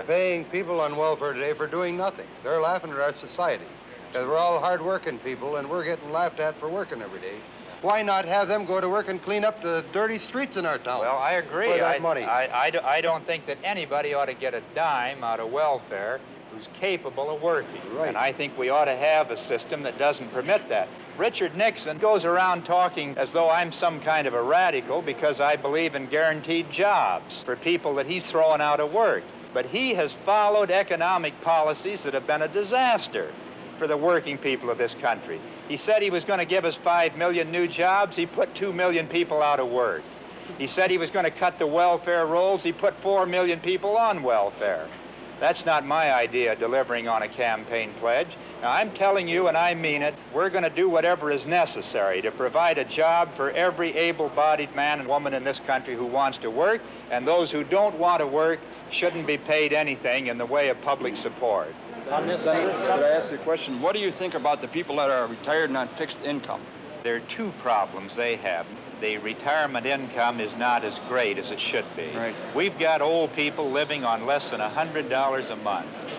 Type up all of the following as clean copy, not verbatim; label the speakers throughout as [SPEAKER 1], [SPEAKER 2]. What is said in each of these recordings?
[SPEAKER 1] paying people on welfare today for doing nothing. They're laughing at our society. Because we're all hard-working people, and we're getting laughed at for working every day. Why not have them go to work and clean up the dirty streets in our towns?
[SPEAKER 2] Well, I agree.
[SPEAKER 1] For that money.
[SPEAKER 2] I don't think that anybody ought to get a dime out of welfare who's capable of working.
[SPEAKER 1] Right.
[SPEAKER 2] And I think we ought to have a system that doesn't permit that. Richard Nixon goes around talking as though I'm some kind of a radical because I believe in guaranteed jobs for people that he's throwing out of work. But he has followed economic policies that have been a disaster for the working people of this country. He said he was going to give us 5 million new jobs. He put 2 million people out of work. He said he was going to cut the welfare rolls. He put 4 million people on welfare. That's not my idea of delivering on a campaign pledge. Now, I'm telling you, and I mean it, we're going to do whatever is necessary to provide a job for every able-bodied man and woman in this country who wants to work, and those who don't want to work shouldn't be paid anything in the way of public support.
[SPEAKER 3] Senator, could I ask you a question? What do you think about the people that are retired and on fixed income?
[SPEAKER 2] There are two problems they have. The retirement income is not as great as it should be.
[SPEAKER 3] Right.
[SPEAKER 2] We've got old people living on less than $100 a month.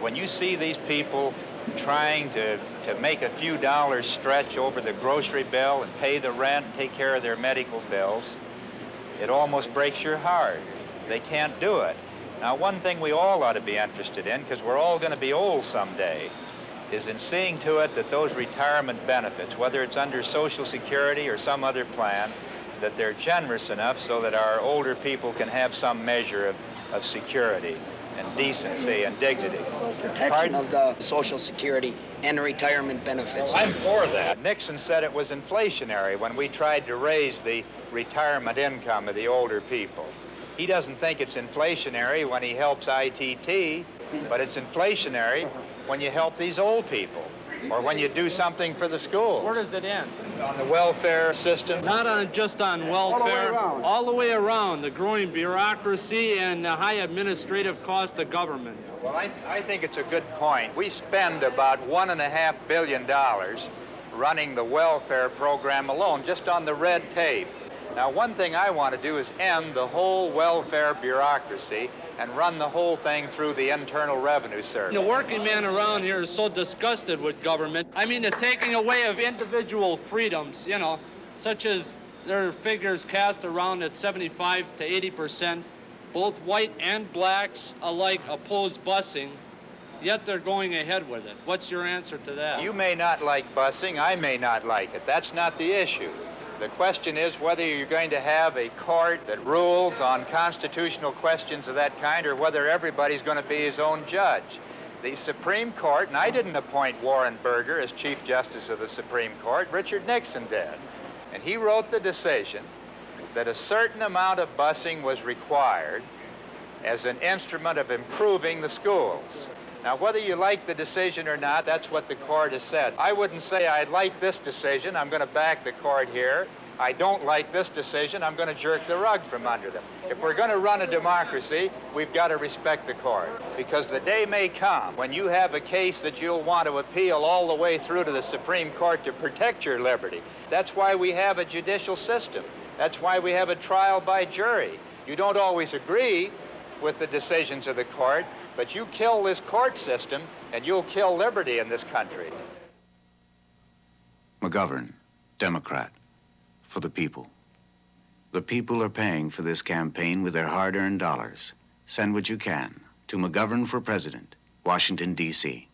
[SPEAKER 2] When you see these people trying to make a few dollars stretch over the grocery bill and pay the rent, take care of their medical bills, it almost breaks your heart. They can't do it. Now, one thing we all ought to be interested in, because we're all going to be old someday, is in seeing to it that those retirement benefits, whether it's under Social Security or some other plan, that they're generous enough so that our older people can have some measure of security and decency and dignity.
[SPEAKER 4] Protection of the Social Security and retirement benefits.
[SPEAKER 2] I'm for that. Nixon said it was inflationary when we tried to raise the retirement income of the older people. He doesn't think it's inflationary when he helps ITT, but it's inflationary when you help these old people or when you do something for the schools.
[SPEAKER 5] Where does it end?
[SPEAKER 2] On the welfare system?
[SPEAKER 5] Not just on welfare. All the way around. The growing bureaucracy and the high administrative cost of government.
[SPEAKER 2] Well, I think it's a good point. We spend about $1.5 billion running the welfare program alone, just on the red tape. Now, one thing I want to do is end the whole welfare bureaucracy and run the whole thing through the Internal Revenue Service.
[SPEAKER 5] The working man around here is so disgusted with government. I mean, the taking away of individual freedoms, you know, such as there are figures cast around at 75 to 80%. Both white and blacks alike oppose busing, yet they're going ahead with it. What's your answer to that?
[SPEAKER 2] You may not like busing. I may not like it. That's not the issue. The question is whether you're going to have a court that rules on constitutional questions of that kind or whether everybody's going to be his own judge. The Supreme Court, and I didn't appoint Warren Burger as Chief Justice of the Supreme Court, Richard Nixon did. And he wrote the decision that a certain amount of busing was required as an instrument of improving the schools. Now, whether you like the decision or not, that's what the court has said. I wouldn't say I like this decision, I'm going to back the court here. I don't like this decision, I'm going to jerk the rug from under them. If we're going to run a democracy, we've got to respect the court. Because the day may come when you have a case that you'll want to appeal all the way through to the Supreme Court to protect your liberty. That's why we have a judicial system. That's why we have a trial by jury. You don't always agree with the decisions of the court, but you kill this court system, and you'll kill liberty in this country.
[SPEAKER 6] McGovern, Democrat, for the people. The people are paying for this campaign with their hard-earned dollars. Send what you can to McGovern for President, Washington, D.C.